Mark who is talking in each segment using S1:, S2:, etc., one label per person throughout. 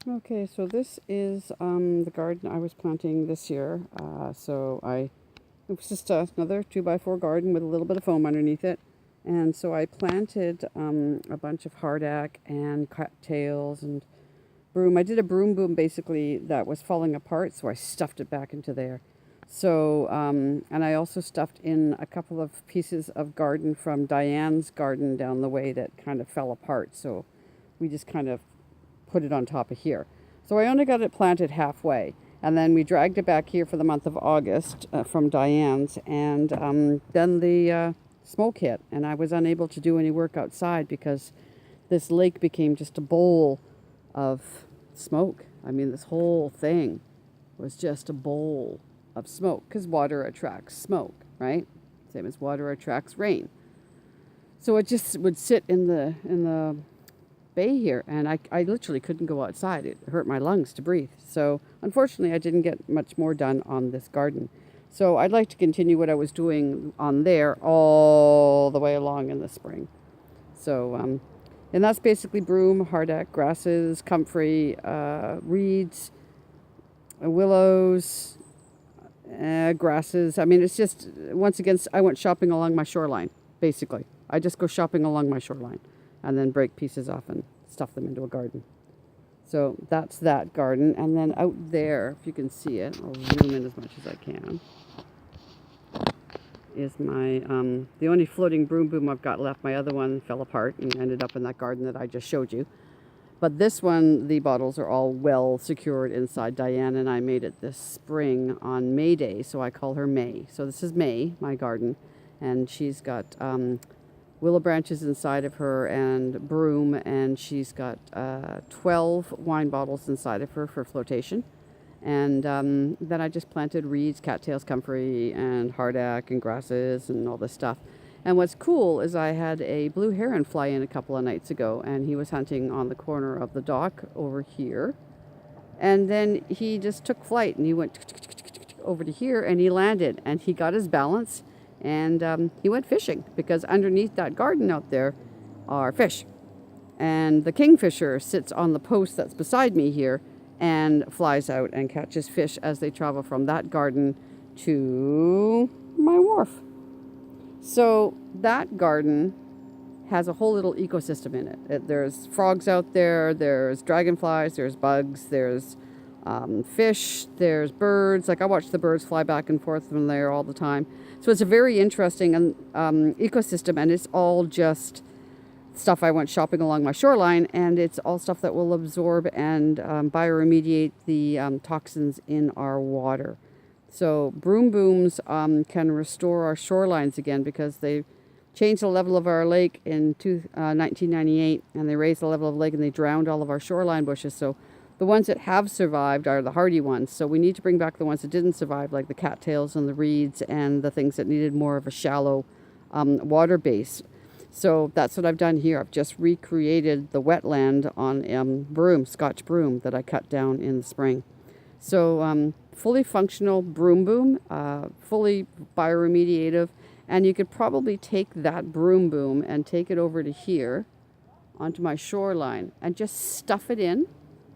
S1: Okay, so this is the garden I was planting this year. It was just another 2x4 garden with a little bit of foam underneath it. And so I planted a bunch of hardack and cattails and broom. I did a broom boom basically that was falling apart, so I stuffed it back into there. And I also stuffed in a couple of pieces of garden from Diane's garden down the way that kind of fell apart. So we just kind of put it on top of here. So I only got it planted halfway. And then we dragged it back here for the month of August from Diane's. And then the smoke hit, and I was unable to do any work outside because this lake became just a bowl of smoke. I mean, this whole thing was just a bowl of smoke because water attracts smoke, right? Same as water attracts rain. So it just would sit in the bay here, and I literally couldn't go outside. It hurt my lungs to breathe. So unfortunately, I didn't get much more done on this garden. So I'd like to continue what I was doing on there all the way along in the spring. So, and that's basically broom, hardack, grasses, comfrey, reeds, willows, grasses. I mean, it's just, once again, I went shopping along my shoreline, basically. I just go shopping along my shoreline and then break pieces off and stuff them into a garden. So that's that garden. And then out there, if you can see it, I'll zoom in as much as I can, is my, the only floating broom boom I've got left. My other one fell apart and ended up in that garden that I just showed you. But this one, the bottles are all well secured inside. Diane and I made it this spring on May Day, so I call her May. So this is May, my garden, and she's got willow branches inside of her and broom, and she's got 12 wine bottles inside of her for flotation. And then I just planted reeds, cattails, comfrey, and hardack, and grasses, and all this stuff. And what's cool is I had a blue heron fly in a couple of nights ago, and he was hunting on the corner of the dock over here. And then he just took flight, and he went over to here, and he landed, and he got his balance, and he went fishing, because underneath that garden out there are fish. And the kingfisher sits on the post that's beside me here and flies out and catches fish as they travel from that garden to my wharf. So that garden has a whole little ecosystem in it. There's frogs out there, there's dragonflies, there's bugs, there's fish, there's birds. Like, I watch the birds fly back and forth from there all the time. So it's a very interesting ecosystem, and it's all just stuff I went shopping along my shoreline, and it's all stuff that will absorb and bioremediate the toxins in our water. So broom booms can restore our shorelines again, because they changed the level of our lake in 1998, and they raised the level of the lake, and they drowned all of our shoreline bushes. So the ones that have survived are the hardy ones. So we need to bring back the ones that didn't survive, like the cattails and the reeds and the things that needed more of a shallow water base. So that's what I've done here. I've just recreated the wetland on broom, Scotch broom, that I cut down in the spring. So fully functional broom boom, fully bioremediative, and you could probably take that broom boom and take it over to here onto my shoreline and just stuff it in.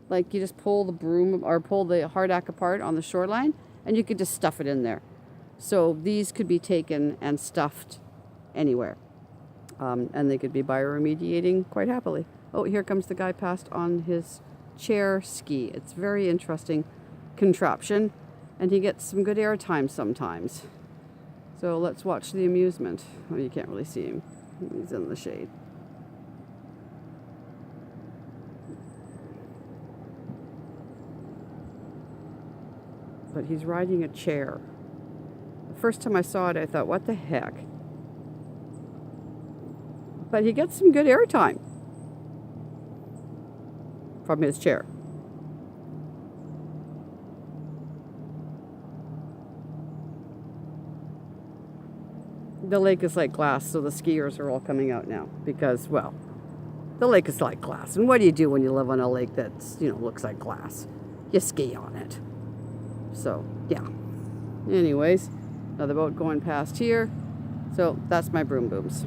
S1: Like, you just pull the broom or pull the hardack apart on the shoreline, and you could just stuff it in there. So these could be taken and stuffed anywhere. And they could be bioremediating quite happily. Oh, here comes the guy past on his chair ski. It's very interesting contraption, and he gets some good airtime sometimes. So let's watch the amusement. Oh, you can't really see him. He's in the shade. But he's riding a chair. The first time I saw it, I thought, what the heck? But he gets some good airtime from his chair. The lake is like glass, so the skiers are all coming out now because, well, the lake is like glass. And what do you do when you live on a lake that's, looks like glass? You ski on it. So, yeah. Anyways, another boat going past here. So that's my broom booms.